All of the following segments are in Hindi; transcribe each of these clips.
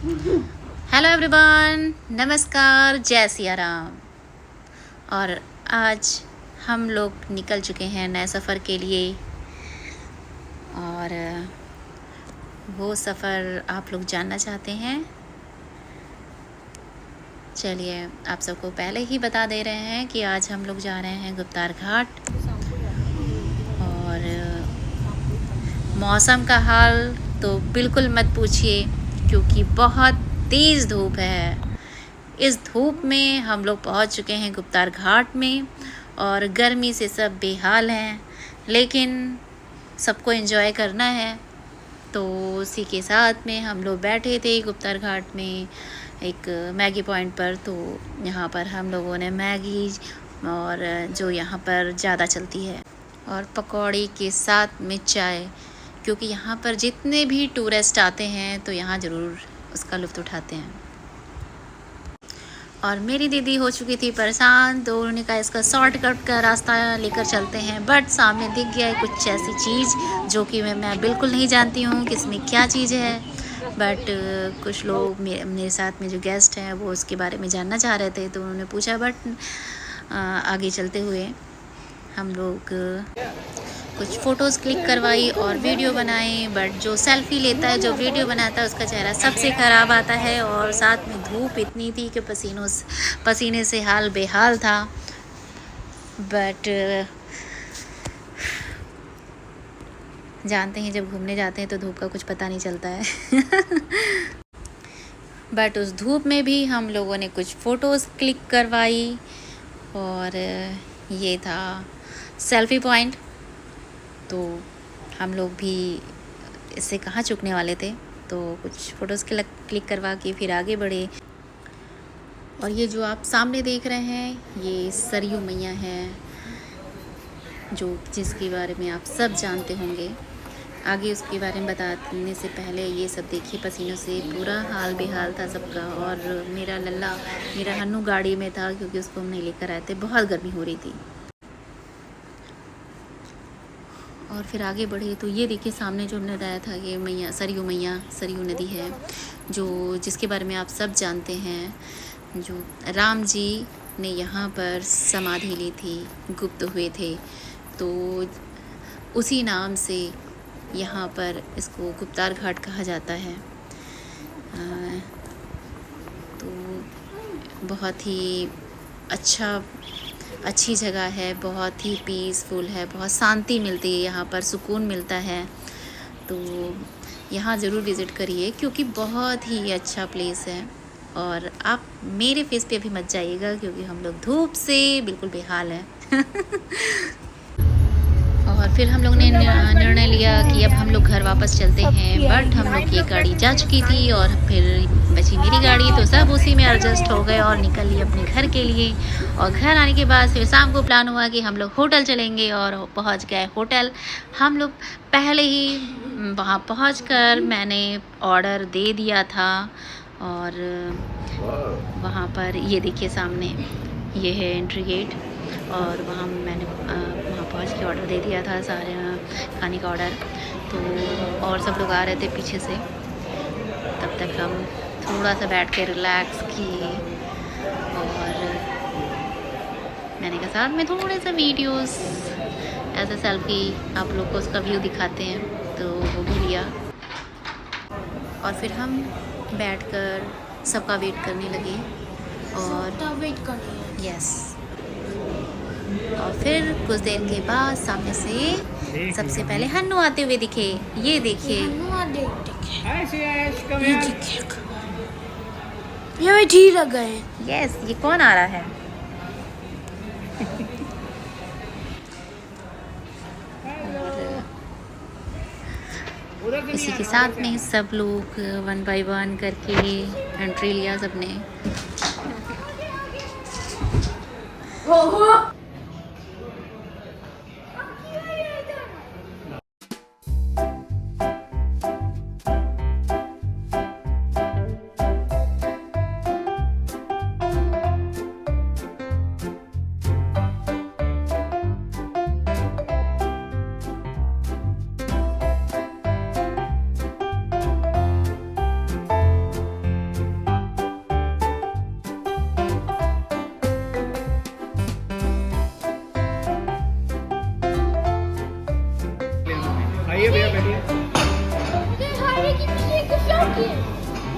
हेलो एवरीवन, नमस्कार, जय सिया राम। और आज हम लोग निकल चुके हैं नए सफ़र के लिए। और वो सफ़र आप लोग जानना चाहते हैं। चलिए, आप सबको पहले ही बता दे रहे हैं कि आज हम लोग जा रहे हैं गुप्तार घाट। और मौसम का हाल तो बिल्कुल मत पूछिए, क्योंकि बहुत तेज़ धूप है। इस धूप में हम लोग पहुंच चुके हैं गुप्तार घाट में और गर्मी से सब बेहाल हैं, लेकिन सबको एंजॉय करना है। तो उसी के साथ में हम लोग बैठे थे गुप्तार घाट में एक मैगी पॉइंट पर। तो यहाँ पर हम लोगों ने मैगी, और जो यहाँ पर ज़्यादा चलती है, और पकौड़ी के साथ में चाय, क्योंकि यहाँ पर जितने भी टूरिस्ट आते हैं तो यहाँ ज़रूर उसका लुत्फ़ उठाते हैं। और मेरी दीदी हो चुकी थी परेशान, तो उन्होंने कहा इसका शॉर्टकट का रास्ता लेकर चलते हैं। बट सामने दिख गया है कुछ ऐसी चीज़ जो कि मैं बिल्कुल नहीं जानती हूँ कि इसमें क्या चीज़ है। बट कुछ लोग मेरे साथ में जो गेस्ट हैं वो उसके बारे में जानना चाह रहे थे, तो उन्होंने पूछा। बट आगे चलते हुए हम लोग कुछ फ़ोटोज़ क्लिक करवाई और वीडियो बनाई। बट जो सेल्फ़ी लेता है, जो वीडियो बनाता है, उसका चेहरा सबसे ख़राब आता है। और साथ में धूप इतनी थी कि पसीने से हाल बेहाल था। बट जानते हैं, जब घूमने जाते हैं तो धूप का कुछ पता नहीं चलता है। बट उस धूप में भी हम लोगों ने कुछ फ़ोटोज़ क्लिक करवाई। और ये था सेल्फ़ी पॉइंट। तो हम लोग भी इससे कहाँ चुकने वाले थे, तो कुछ फ़ोटोज़ क्लिक करवा के फिर आगे बढ़े। और ये जो आप सामने देख रहे हैं, ये सरयू मैया है, जिसके बारे में आप सब जानते होंगे। आगे उसके बारे में बताने से पहले ये सब देखिए, पसीनों से पूरा हाल बेहाल था सबका। और मेरा हन्नू गाड़ी में था, क्योंकि उसको हम नहीं लेकर आए थे, बहुत गर्मी हो रही थी। और फिर आगे बढ़े तो ये देखिए सामने जो हमने बताया था, ये सरयू नदी है, जिसके बारे में आप सब जानते हैं। जो राम जी ने यहाँ पर समाधि ली थी, गुप्त हुए थे, तो उसी नाम से यहाँ पर इसको गुप्तार घाट कहा जाता है। तो बहुत ही अच्छी जगह है, बहुत ही पीसफुल है, बहुत शांति मिलती है यहाँ पर, सुकून मिलता है। तो यहाँ ज़रूर विज़िट करिए, क्योंकि बहुत ही अच्छा प्लेस है। और आप मेरे फेस पे अभी मत जाइएगा, क्योंकि हम लोग धूप से बिल्कुल बेहाल हैं। और फिर हम लोग ने निर्णय लिया कि अब हम लोग घर वापस चलते हैं। बट हम लोग की गाड़ी जा चुकी थी और फिर बची मेरी गाड़ी, तो सब उसी में एडजस्ट हो गए और निकल लिए अपने घर के लिए। और घर आने के बाद फिर शाम को प्लान हुआ कि हम लोग होटल चलेंगे, और पहुंच गए होटल। हम लोग पहले ही वहां पहुंचकर मैंने ऑर्डर दे दिया था। और वहाँ पर ये देखिए सामने ये है एंट्री गेट, और मैंने वहाँ पहुँच के ऑर्डर दे दिया था सारे खाने का ऑर्डर। तो और सब लोग आ रहे थे पीछे से, तब तक हम थोड़ा सा बैठ के रिलैक्स किए। और मैंने कहा साथ में थोड़े से वीडियोस, ऐसे सेल्फी आप लोग को उसका व्यू दिखाते हैं, तो वो भी लिया। और फिर हम बैठकर सबका वेट करने लगे। और वेट करनी है। यस। और फिर कुछ देर के बाद सामने से सबसे पहले हन्नू आते हुए दिखे। ये देखिए, ये ठीक लग गए। यस, ये कौन आ रहा है? और इसी के साथ में सब लोग 1 बाय 1 करके एंट्री लिया सबने।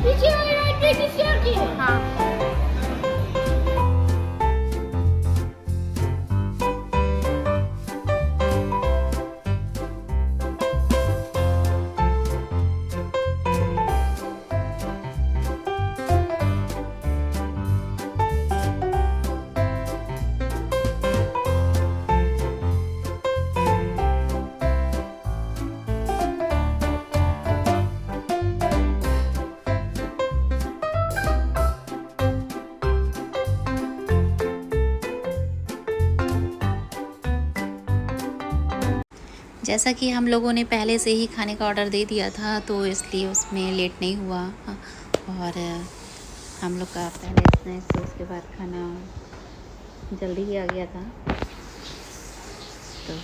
पीछे वाले राइट पे किसी और की है। हाँ। जैसा कि हम लोगों ने पहले से ही खाने का ऑर्डर दे दिया था तो इसलिए उसमें लेट नहीं हुआ। और हम लोग का पहले स्नैक्स तो उसके बाद खाना जल्दी ही आ गया था। तो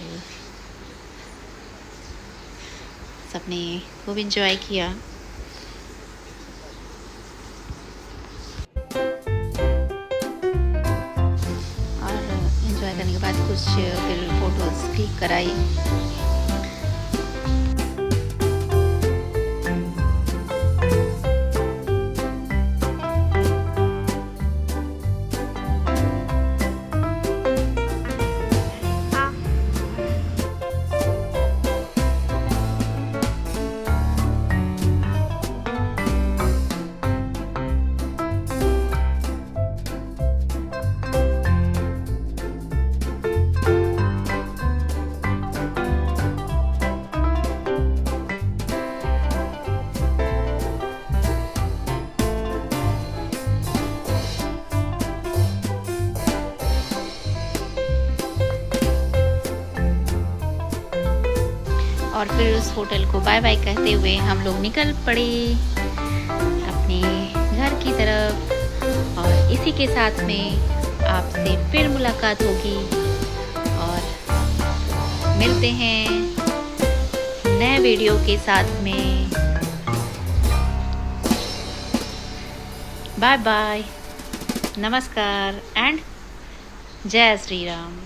सबने खूब एंजॉय किया। और एंजॉय करने के बाद कुछ फिर फ़ोटोज़ क्लिक कराई। और फिर उस होटल को बाय बाय कहते हुए हम लोग निकल पड़े अपने घर की तरफ। और इसी के साथ में आपसे फिर मुलाकात होगी और मिलते हैं नए वीडियो के साथ में। बाय बाय, नमस्कार एंड जय श्री राम।